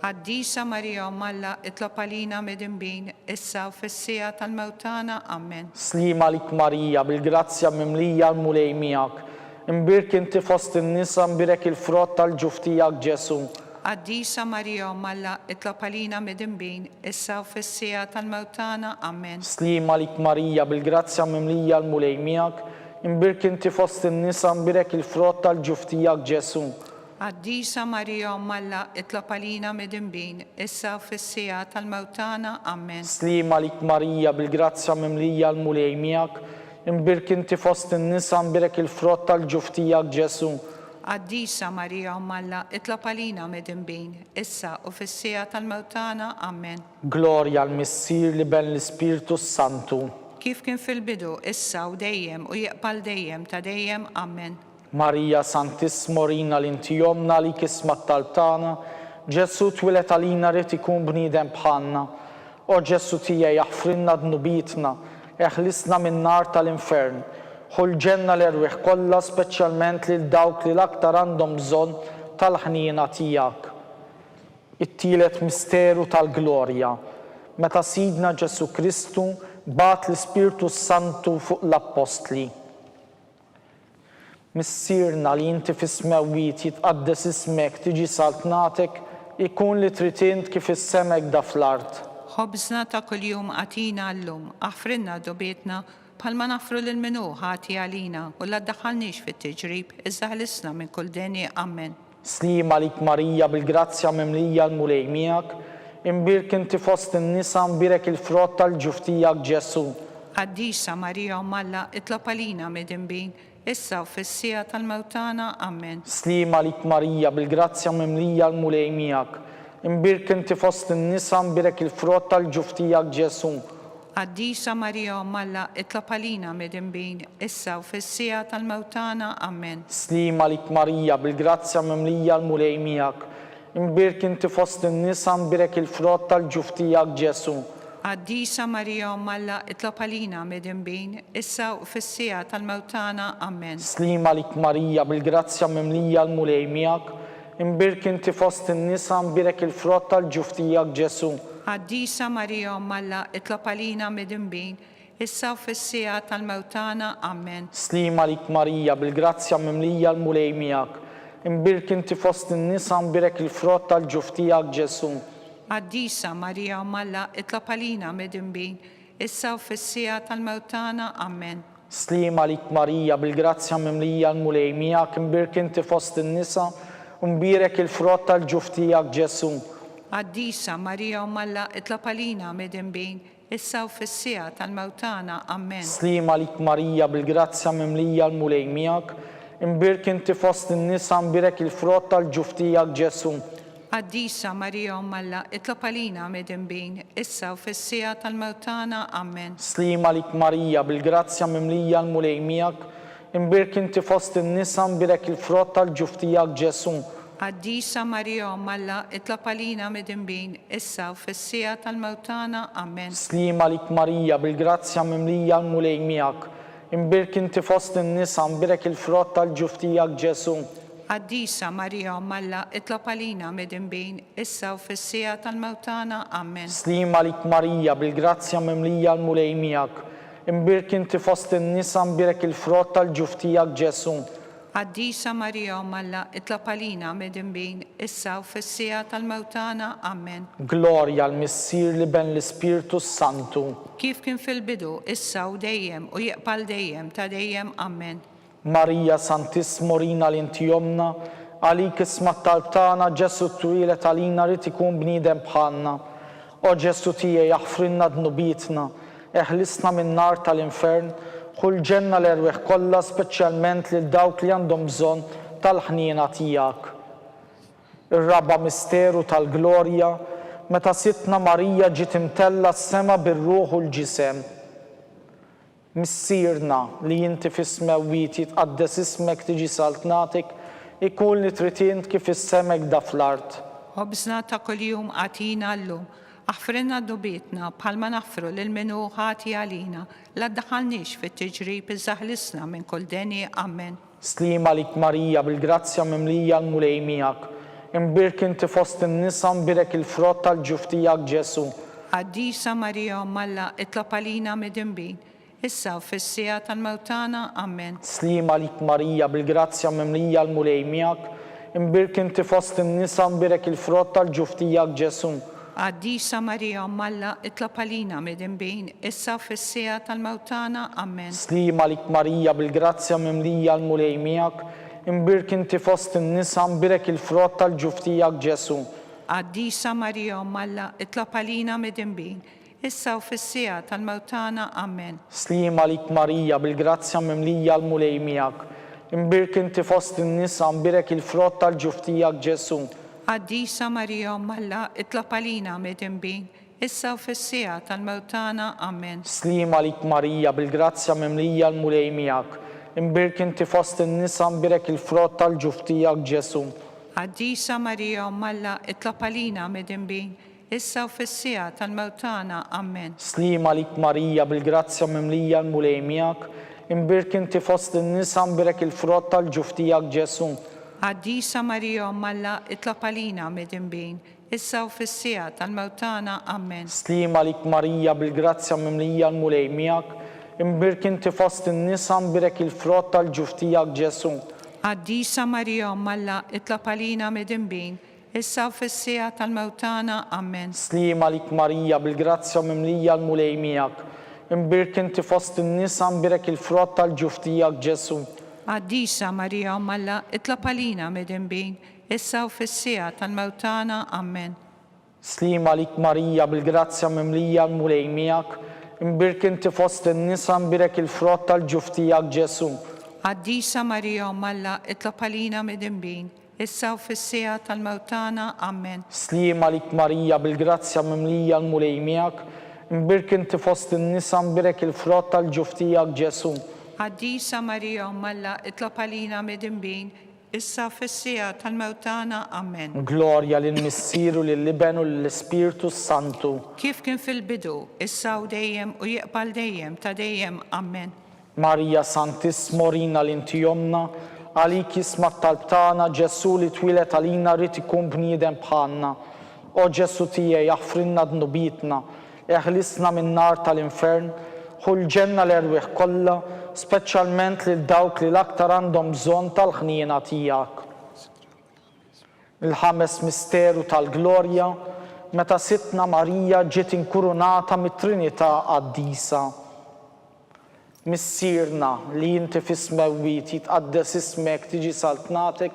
Għaddisa Marija Malla, itlob għalina mid-imbin, issa fis-sija tal-mewtana, amen. Slima lik Marija, bil-grazzja mimlija l-mulej miegħek. imbirk inti fost in-nisa imbirek il-frott tal-ġuf tiegħek Ġesu. Qaddisa Marija Malla, itlob għalina midinbin, issa u fis-sija tal-mewtana. Amen. Slima lik Marija bil-grazzja mimlija l-mulej miegħek, imbirk inti fost in-nisa imbirek il-frott tal-ġuf tiegħek Ġesu. Qaddisa Marija Malla, itlob għalina midinbin, issa u fis-sija tal-mewtana. Amen. Slima lik Marija bil-grazzja mimlija l-mulej miegħek, imbirk inti fost in-nisa imbirek il-frott tal-ġuf tiegħek Ġesu. Qaddisa Marija Malla, itlob għalina midinbin, issa u fis-sija tal-mewtana. Amen. Glorja l-Missier li ben l-Ispirtu Santu. Kif kien fil-bidu, issa u dejjem u jaqbal dejjem ta' dejjem. Amen. Marija Santissimo-Rina l-inti jomna li kismat tal-tana, Ġesu twilet għalina rrit ikun bniedem bħalna. O Ġesu tiegħi jaħfrinna dnubitna, eħlisna minn nar tal-infern. Ħul ġenna l-erwieħ kollha speċjalment lil dawk li l-aktar għandhom bżonn tal-ħniena tiegħek. It-tielet misteru tal-glorja. Meta Sidna Ġesu Kristu bat l-Ispirtu Santu fuq l-Apostli. Missierna li inti fis-smewwiet jitqaddes ismek tiġi saltnatek, ikun li trid int kif is-semek da fl-art. Ħobżna ta' kuljum għatina llum, aħfrinna dobietna, bħalma nafru l-minu ħati għalina u la ddaħħalniex fit-tiġrib, iżda ħlisna minn kull deni. Amen. Slima lik Marija bil-grazzja mimlija l-mulej miegħek, imbirk inti fost in-nisa imbirek il-frott tal-ġuf tiegħek Ġesu. Qaddisa Marija Malla, itlob għalina midinbin, issa u fis-sija tal-mewtana. Amen. Slima lik Marija bil-grazzja mimlija l-mulej miegħek, imbirk inti fost in-nisa imbirek il-frott tal-ġuf tiegħek Ġesu. Qaddisa Marija Malla, itlob għalina midinbin, issa u fis-sija tal-mewtana. Amen. Slima lik Marija bil-grazzja mimlija l-mulej miegħek, imbirk inti fost in-nisa imbirek il-frott tal-ġuf tiegħek Ġesu. Qaddisa Marija Malla, itlob għalina midinbin, issa u fis-sija tal-mewtana. Amen. Slima lik Marija bil-grazzja mimlija l-mulej miegħek, imbirk inti fost in-nisa imbirek il-frott tal-ġuf tiegħek Ġesu. Qaddisa Marija Malla, itlob għalina midinbin, issa u fis-sija tal-mewtana. Amen. Slima lik Marija bil-grazzja mimlija l-mulej miegħek, imbirk inti fost in-nisa imbirek il-frott tal-ġuf tiegħek Ġesu. Qaddisa Marija Malla, itlob għalina midinbin, issa u fis-sija tal-mewtana. Amen. Slima lik Marija bil-grazzja mimlija l-mulej miegħek, imbirk inti fost in-nisa imbirek il-frott tal-ġuf tiegħek Ġesu. Qaddisa Marija Malla, itlob għalina midinbin, issa u fis-sija tal-mewtana. Amen. Slima lik Marija bil-grazzja mimlija l-mulej miegħek, imbirk inti fost in-nisa imbirek il-frott tal-ġuf tiegħek Ġesu. Qaddisa Marija Malla, itlob għalina midinbin, issa u fis-sija tal-mewtana. Amen. Slima lik Marija bil-grazzja mimlija l-mulej miegħek, imbirk inti fost in-nisa imbirek il-frott tal-ġuf tiegħek Ġesu. Qaddisa Marija Malla, itlob għalina midinbin, issa u fis-sija tal-mewtana. Amen. Slima lik Marija bil-grazzja mimlija l-mulej miegħek, imbirk inti fost in-nisa imbirek il-frott tal-ġuf tiegħek Ġesu. Qaddisa Marija Malla, itlob għalina midinbin, issa u fis-sija tal-mewtana. Amen. Slima lik Marija bil-grazzja mimlija l-mulej miegħek, imbirk inti fost in-nisa imbirek il-frott tal-ġuf tiegħek Ġesu. Qaddisa Marija Malla, itlob għalina midinbin, issa u fis-sija tal-mewtana. Amen. Glorja l-Missier li ben l-Ispirtu Santu. Kif kien fil-bidu, issa u dejjem u jaqbal dejjem ta' dejjem. Amen. Marija Santissimo-Rina l-inti jomna, għalik ismat tal-tana Ġesu twilet għalina rrit ikun bniedem bħalna. O Ġesu tiegħi jaħfrinna dnubitna, eħlisna minn nar tal-infern, ħul ġenna l-erwieħ kollha speċjalment lil dawk li għandhom bżonn tal-ħniena tiegħek. Ir-raba misteru tal-glorja, meta Sitna Marija ġiet imtella s-sema bir-ruħ u l-ġisem. Missierna li inti fis-smewwiet jitqaddes ismek tiġi saltnatek, ikun li trid int kif is-semek da fl-art. Ħobżna ta' kuljum għatina llum, aħfrinna dobietna bħalma nafru l-minu ħati għalina, la ddaħħalniex fit-tiġrib iżda ħlisna minn kull deni. Amen. Slima lik Marija bil-grazzja mimlija l-mulej miegħek, imbirk inti fost in-nisa imbirek il-frott tal-ġuf tiegħek Ġesu. Qaddisa Marija Malla, itlob għalina midinbin, issa u fis-sija tal-mewtana. Amen. Slima lik Marija, bil-grazzja mimlija l-mulej miegħek, imbirk inti fost in-nisa mbirek il-frott tal-ġuf tiegħek Ġesu. Għaddisa Marija Umm Alla, itlob għalina midinbin, issa u fis-sija tal-mewtana. Amen. Slima lik Marija, bil-grazzja mimlija l-mulej miegħek, imbirk inti fost in-nisa mbirek il-frott tal-ġuf tiegħek Ġesu. Għaddisa Marija Umm Alla, itlob għalina midinbin, issa u fis-sija tal-mewtana. Amen. Slima lik Marija, bil-grazzja mimlija l-mulej miegħek, imbirk inti fost in-nisa mbirek il-frott tal-ġuf tiegħek Ġesu. Għaddisa Marija Umm Alla, itlob għalina midinbin, issa u fis-sija tal-mewtana. Amen. Slima lik Marija, bil-grazzja mimlija l-mulej miegħek, imbirk inti fost in-nisa mbirek il-frott tal-ġuf tiegħek Ġesu. Għaddisa Marija Umm Alla, itlob għalina midinbin, issa u fis-sija tal-mewtana. Amen. Slima lik Marija, bil-grazzja mimlija l-mulej miegħek, imbirk inti fost in-nisa mbirek il-frott tal-ġuf tiegħek Ġesu. Għaddisa Marija Umm Alla, itlob għalina midinbin, issa u fis-sija tal-mewtana. Amen. Slima lik Marija, bil-grazzja mimlija l-mulej miegħek, imbirk inti fost in-nisa mbirek il-frott tal-ġuf tiegħek Ġesu. Għaddisa Marija Umm Alla, itlob għalina midinbin, issa u fis-sija tal-mewtana. Amen. Slima lik Marija, bil-grazzja mimlija l-mulej miegħek, imbirk inti fost in-nisa mbirek il-frott tal-ġuf tiegħek Ġesu. Għaddisa Marija Umm Alla, itlob għalina midinbin, issa u fis-sija tal-mewtana. Amen. Slima lik Marija, bil-grazzja mimlija l-mulej miegħek, imbirk inti fost in-nisa mbirek il-frott tal-ġuf tiegħek Ġesu. Għaddisa Marija Umm Alla, itlob għalina midinbin, issa u fis-sija tal-mewtana. Amen. Slima lik Marija, bil-grazzja mimlija l-mulej miegħek, imbirk inti fost in-nisa mbirek il-frott tal-ġuf tiegħek Ġesu. Għaddisa Marija Umm Alla, itlob għalina midinbin, issa u fis-sija tal-mewtana. Amen. Glorja lill-Missieru, lill-Iben u lill-Ispirtu Santu. Kif kien fil-bidu, issa u dejjem u jiqbal dejjem ta' dejjem. Amen. Marija Santissimo, Rina l-inti jomna, għalik jisma' talb tagħna, Ġesu li twilet għalina rrid ikun bniedem bħalna. O Ġesu tiegħi jaħfrinna dnubitna, eħlisna min-nar tal-infern, ħu l-ġenna l-erwieħ kollha, speċjalment lil dawk li l-aktar għandhom bżonn tal-ħniena tiegħek. Il-ħames misteru tal-glorja, meta Sittna Marija ġiet inkurunata mit-Trinità Qaddisa. Missierna li inti fis-smewwiet jitqaddes ismek tiġi saltnatek,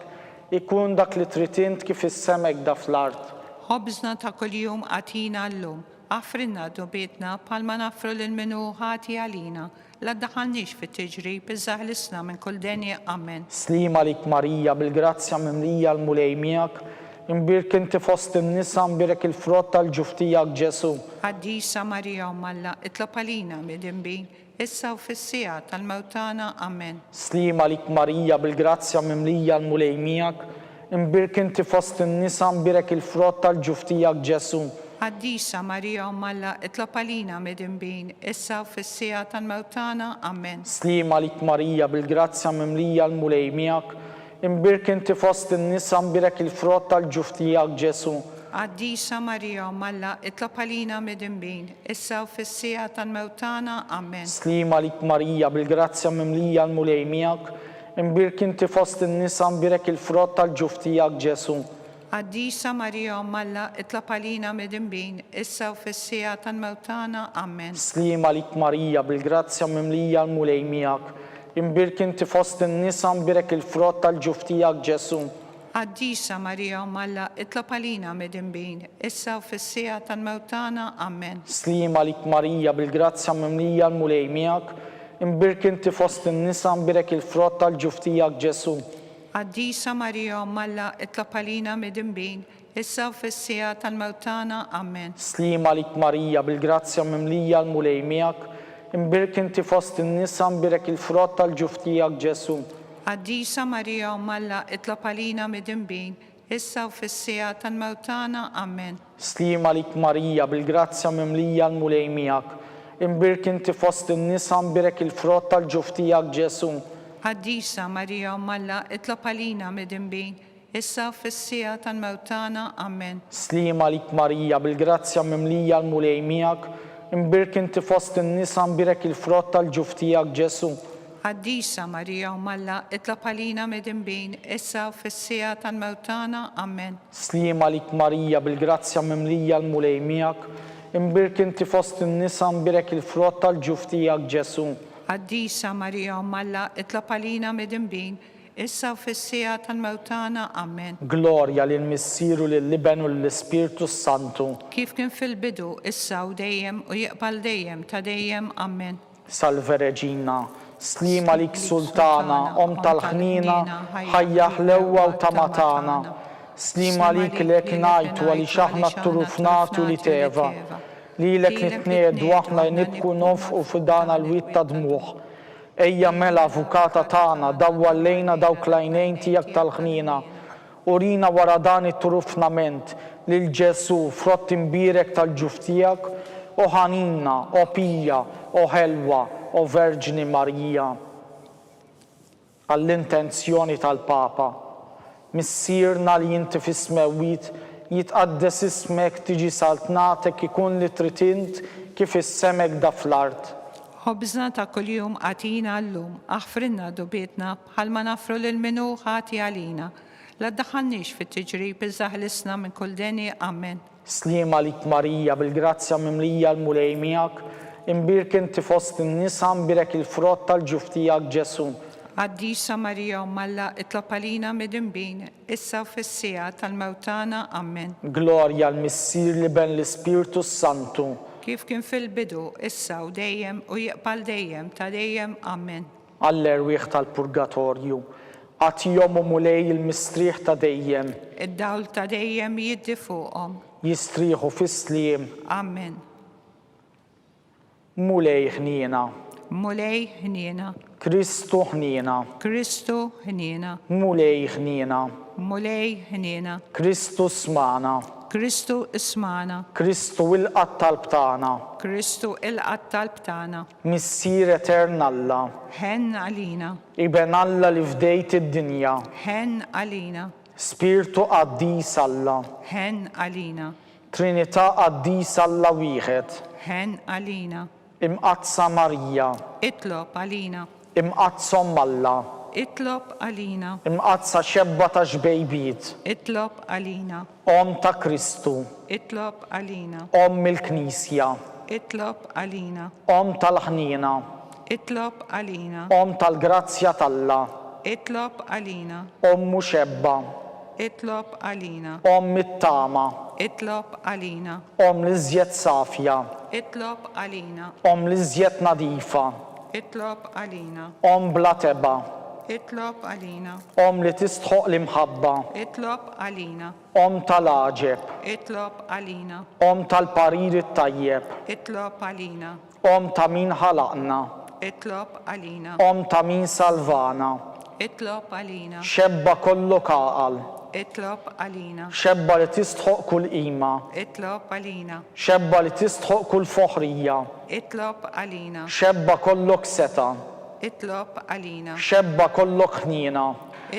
ikun dak li trid int kif is-semek da fl-art. Ħobżna ta' kuljum għatina llum, għafrinna dubietna palma nafru l-minu ħati għalina, la ddaħalniex fit-tiġrib, iżaħlisna minn kull denja. Amen. Slima lik Marija, bil-grazzja mimlija l-mulej miegħek, imbirk inti fost in-nisa mbirek il-frott tal-ġuf tiegħek Ġesu. Għaddisa Marija Umm Alla, itlob għalina midinbin, issa u fis-sija tal-mewtana. Amen. Slima lik Marija, bil-grazzja mimlija l-mulej miegħek, imbirk inti fost in-nisa mbirek il-frott tal-ġuf tiegħek Ġesu. Għaddisa Marija Umm Alla, itlob għalina midinbin, issa u fis-sija tal-mewtana. Amen. Slima lik Marija, bil-grazzja mimlija l-mulej miegħek, imbirk inti fost in-nisa mbirek il-frott tal-ġuf tiegħek Ġesu. Għaddisa Marija Umm Alla, itlob għalina midinbin, issa u fis-sija tal-mewtana. Amen. Slima lik Marija, bil-grazzja mimlija l-mulej miegħek, imbirk inti fost in-nisa mbirek il-frott tal-ġuf tiegħek Ġesu. Għaddisa Marija Umm Alla, itlob għalina midinbin, issa u fis-sija tal-mewtana. Amen. Slima lik Marija, bil-grazzja mimlija l-mulej miegħek, imbirk inti fost in-nisa mbirek il-frott tal-ġuf tiegħek Ġesu. Għaddisa Marija Umm Alla, itlob għalina midinbin, issa u fis-sija tal-mewtana. Amen. Slima lik Marija, bil-grazzja mimlija l-mulej miegħek, imbirk inti fost in-nisa mbirek il-frott tal-ġuf tiegħek Ġesu. Għaddisa Marija Umm Alla, itlob għalina midinbin, issa u fis-sija tal-mewtana. Amen. Slima lik Marija, bil-grazzja mimlija l-mulej miegħek, imbirk inti fost in-nisa mbirek il-frott tal-ġuf tiegħek Ġesu. Għaddisa Marija Umm Alla, itlob għalina midinbin, issa u fis-sija tal-mewtana. Amen. Slima lik Marija, bil-grazzja mimlija l-mulej miegħek, imbirk inti fost in-nisa mbirek il-frott tal-ġuf tiegħek Ġesu. Għaddisa Marija Umm Alla, itlob għalina midinbin, issa u fis-sija tal-mewtana. Amen. Slima lik Marija, bil-grazzja mimlija l-mulej miegħek, imbirk inti fost in-nisa nbirek il-frott tal-ġuf tiegħek Ġesu. Għaddisa Marija u Malla, itlab għalina midinbin, issa u fissija tal-mewtana, amen. Slima lik Marija bil-grazzja mimlija l-mulej miegħek, imbirk inti fost in-nisa nbirek il-frott tal-ġuf tiegħek Ġesu. Għaddisa Marija u Malla, itlab għalina midinbin, issa u fissija tal-mewtana, amen. Glorja lil Missieru lill-Liben u l-Ispirtu Santu. Kif kien fil-bidu, issa u dejjem u jiqbal dejjem ta' dejjem, amen. Salve Reġina, slima lik Sultana, om tal-ħnina, ħajja ħlewwa u tamatana. Slima lik lek najtu għali xaħna t-turufnatu li teva. Li lek nitnedu aħna jnibku nofqu fidana l-wit ta' dmuħ. Ejja mela avukata tagħna dawwa lejna dawk lajnejn tiegħek tal-ħnina. Urina wara dan it-turufnament lil Ġesu frott imbirek tal-ġuf tiegħek u ħanina, o Pija, o Ħelwa, o Verġni Marija. Għall-intenzjoni tal-Papa, missierna li jinti fis-smewit jitqaddes ismek tiġi saltnatek ikun li tritint kif is-semek da fl-art. Ħobżna ta' kuljum għatina l-lum, aħfrinna dubietna bħalma nafru l-minu ħati għalina. La ddaħħalniex fit-tiġrib iżaħlisna minn kull deni, amen. Slima lik Marija bil-grazzja mimlija l-mulej miegħek, imbirk inti fost in-nisa nbirek il-frott tal-ġuf tiegħek Ġesu. Għaddisa Marija u Malla, itlab għalina midinbin, issa u fissija tal-mewtana, amen. Glorja l-Missier Liben l-Ispirtu Santu. Kif kien fil-bidu, issa u dejjem u jiqbal dejjem ta' dejjem, amen. Għall-erwieħ tal-purgatorju, għatjom u mulej il-mistriħ ta' dejjem. Id-dawl ta' dejjem jiddi fuqhom, Jistriħu fis-sliem, amen. mulej ħnina. Mulej ħniena, Kristu ħnina, Kristu ħniena, mulej ħnina. mulej ħniena, Kristu smana, Kristu ismana, Kristu il-qatt tal-btana. Kristu il-qatt tal-btana, Missier etern Alla, ħen għalina, Iben Alla li fdejt id-dinja. ħen għalina, Spirtu qaddis Alla, ħen għalina, Trinità qaddis Alla wieħed. ħen għalina, Imqazza Marija, itlob għalina, imqazzom Alla, itlob għalina, imqazza xebba ta' xbejbiet. itlob għalina, Om ta' Kristu, itlob għalina, Om il-Knisja, itlob għalina, Om tal-ħnina, itlob għalina, Om tal-grazzja talla, itlob għalina, Ommu xebba, itlob għalina, Om it-tama, itlob għalina, Om l-iżjed safja, itlob għalina, Om l-iżjed nadifa, itlob għalina, Om bla teba, itlob għalina, Om li tistħoq l-imħabba, itlob għalina, Om tal-aġeb, itlob għalina, Om tal-parir it-tajjeb, itlob għalina, Om ta' min ħalaqna, itlob għalina, Om ta' min salvana, itlob għalina, xebba kollu kaqal, itlob għalina, xebba li tistħoq kull qima, itlob għalina, xebba li tistħoq kull foħrija, itlob għalina, xebba kollok seta, itlob għalina, xebba kollok ħnina,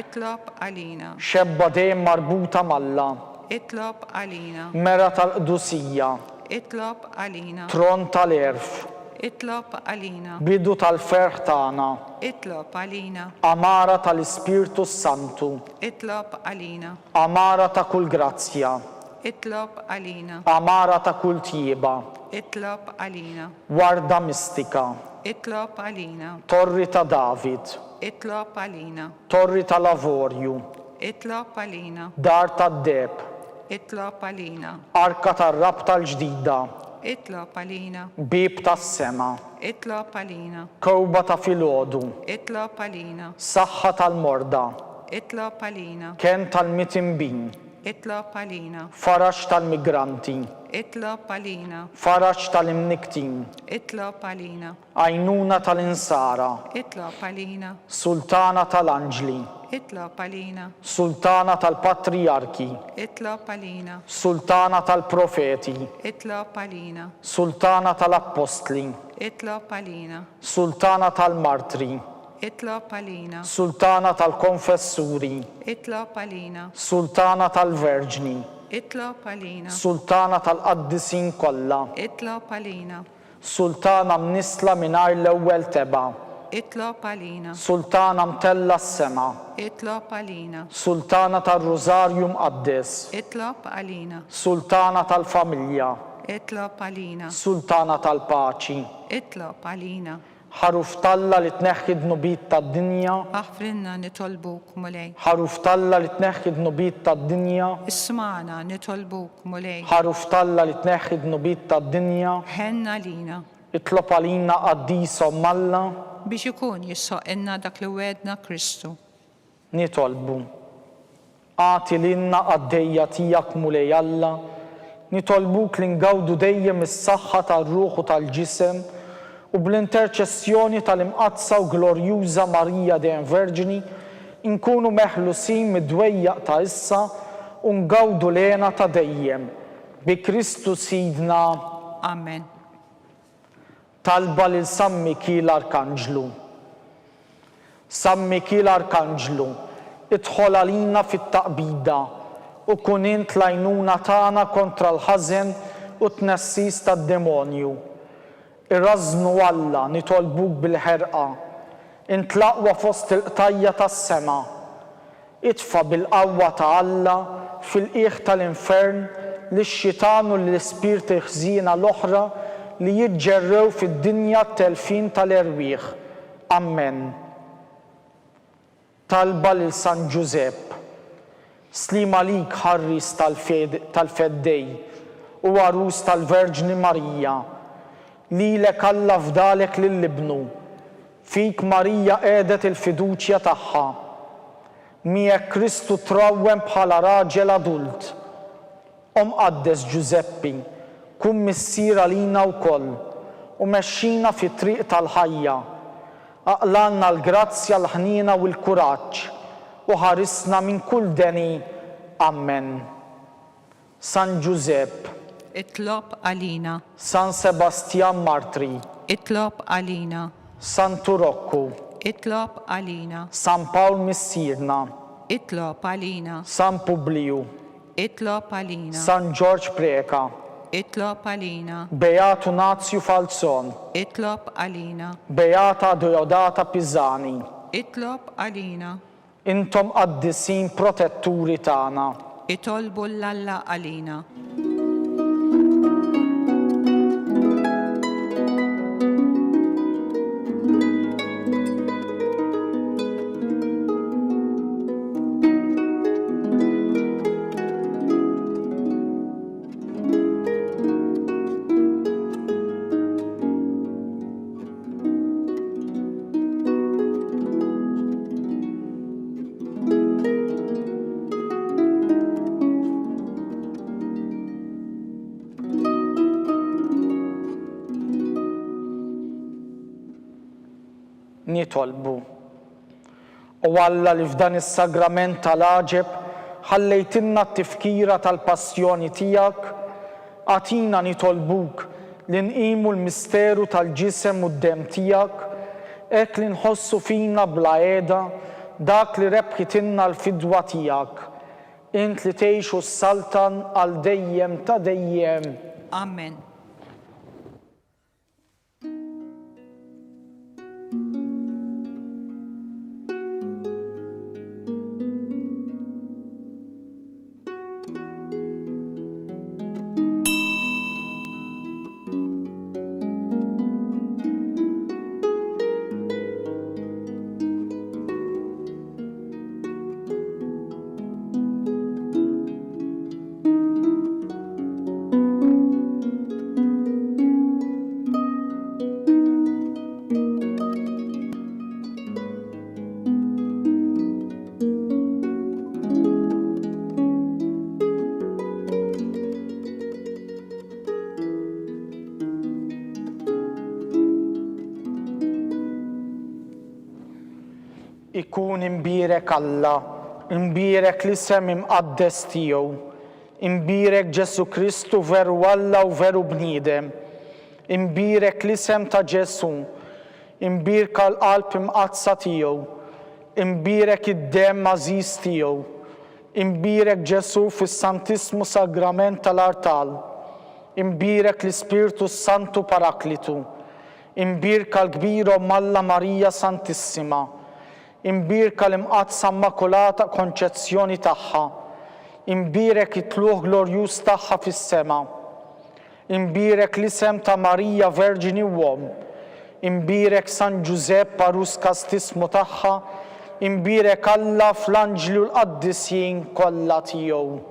itlob għalina, xebba dejjem marbuta malla, itlob għalina, mera tal-qdusija, itlob għalina, tron tal-erf, itlob għalina, bidu tal-ferħ tagħna, itlob għalina, amara tal-Ispirtu Santu, itlob għalina, amara ta' kull grazzja, itlob għalina, amara ta' kull tjieba, itlob għalina, warda mistika, itlob għalina, torri ta' David, itlob għalina, torri ta' lavorju, itlob għalina, dar ta' deb, itlob għalina, arka tar-rab tal-ġdida, itlob għalina, bib tas-sema, itlob għalina, kewba ta' filgħodu, itlob għalina, saħħa tal-morda, itlob għalina, ken tal-mitimbin, itlob għalina, farax tal-migranti, itlob għalina, farax tal-imniktin, itlob għalina, għajnuna tal-insara, itlob għalina, sultana tal-anġli, itlob għalina, sultana tal-patriarki, itlob għalina, sultana tal-profeti, itlob għalina, sultana tal-appostli, itlob għalina, sultana tal-martri, itlob għalina, sultana tal-konfessuri, itlob għalina, sultana tal-verġni, itlob għalina, sultana tal-qaddisin kollha, itlob għalina, Sultana mnisla mingħajr l-ewwel teba. Itlob għalina. Sultana mtella s-sema. Itlob għalina. Sultana tar-Rużarju mqaddes. Itlob għalina. Sultana tal-familja. Itlob għalina. Sultana tal-paċi. Itlob għalina. Ħaruf talla li tneħħi d-nubit tad-dinja. Aħfrinna nitolbuk mulej. Ħaruf talla li tneħħi d-nubit tad-dinja. Ismana nitolbuk mulej. Ħaruf talla li tneħħi d-nubit tad-dinja. Ħenna lina. Itlob għalina qaddisa Alla. Biex ikun jissoqinna dak li wedna Kristu. Nitolbu. Għati l-inna għaddejja tijak mulej Alla. Nitolbuk li ngawdu dejjem is-saħħa tal-ruħ u tal-ġisem u bl-interċessjoni tal-imqazza u glorjuża Marija dejjem Verġini nkunu meħlusin mid-dwejjaq ta' issa u ngawdu lena ta' dejjem. Bi Kristu Sidna. Amen. Talba lil San Mikil Arkanġlu. San Mikil Arkanġlu, idħol għalina fit-taqbida u kun int l-għajnuna tagħna kontra l-ħażen u tnassis tad-demonju. Irrażnu Alla nitolbuk bil-ħerqa, intlaqwa fost il-qtajja tas-sema. Itfa bil-qawwa ta' Alla fil-qiegħ tal-infern lix-xitan u l-ispirti ħżiena l-oħra li jiġġerrew fid-dinja t-telfin tal-erwieħ. Amen. Talba lil San Giuseppe. Slim għalik ħarris tal-feddej u għarus tal-Verġni Marija. Lilek Alla fdalek lill-ibnu. Fik Marija qiegħdet il-fiduċja tagħha. Miegħek Kristu trawwem bħala raġel adult. Qaddes Giuseppi, kun missier għalina wkoll u mexxina fit-triq tal-ħajja. Aqlanna l-grazzja l-ħnina u l-kuraġġ u ħarisna minn kull deni. Amen. San Giuseppe. Itlob għalina. San Sebastian Martri. Itlob għalina. San Turokku. Itlob għalina. San Pawl Missirna. Itlob għalina. San Publiu. Itlob għalina. San George Preka. Itlob għalina. Beatu Nazju Falzon. Itlob għalina. Beata Deodata Pisani. Itlob għalina. Intom qaddisin protetturi tagħna. Itolbu l-Alla għalina. Nitolbu. U Alla li f'dan is-sagrament tal-għaġeb ħallejtinna t-tifkira tal-passjoni tiegħek, għatina nitolbuk li nqimu l-misteru tal-ġisem u d-dem tiegħek, hekk li nħossu fina bla qiegħda dak li rebħitinna l-fidwa tiegħek. Int li tgħixu s-saltan għal dejjem ta' dejjem. Amen. Ikun imbirek Alla, imbirek l-isem imqaddes tiegħu, imbirek Ġesu Kristu veru Alla u veru bniedem, imbirek l-isem ta' Ġesu, imbirka l-qalb imqazza tiegħu, imbirek id-dem mażiż tiegħu, imbirek Ġesu fis-Santismu Sagrament tal-Artal, imbirek l-Ispirtu Santu Paraklitu, imbirka l-kbira Alla Marija Santissima, imbirka l-imqatsa Immakulata Konċezzjoni tagħha, imbirek it-tluħ glorjuż tagħha fis-sema, imbirek l-isem ta' Marija Verġini Uom, imbirek San Giuseppe Parus Kastismu tagħha, imbirek Alla fl-anġli u l-qaddisjin kollha tiegħu.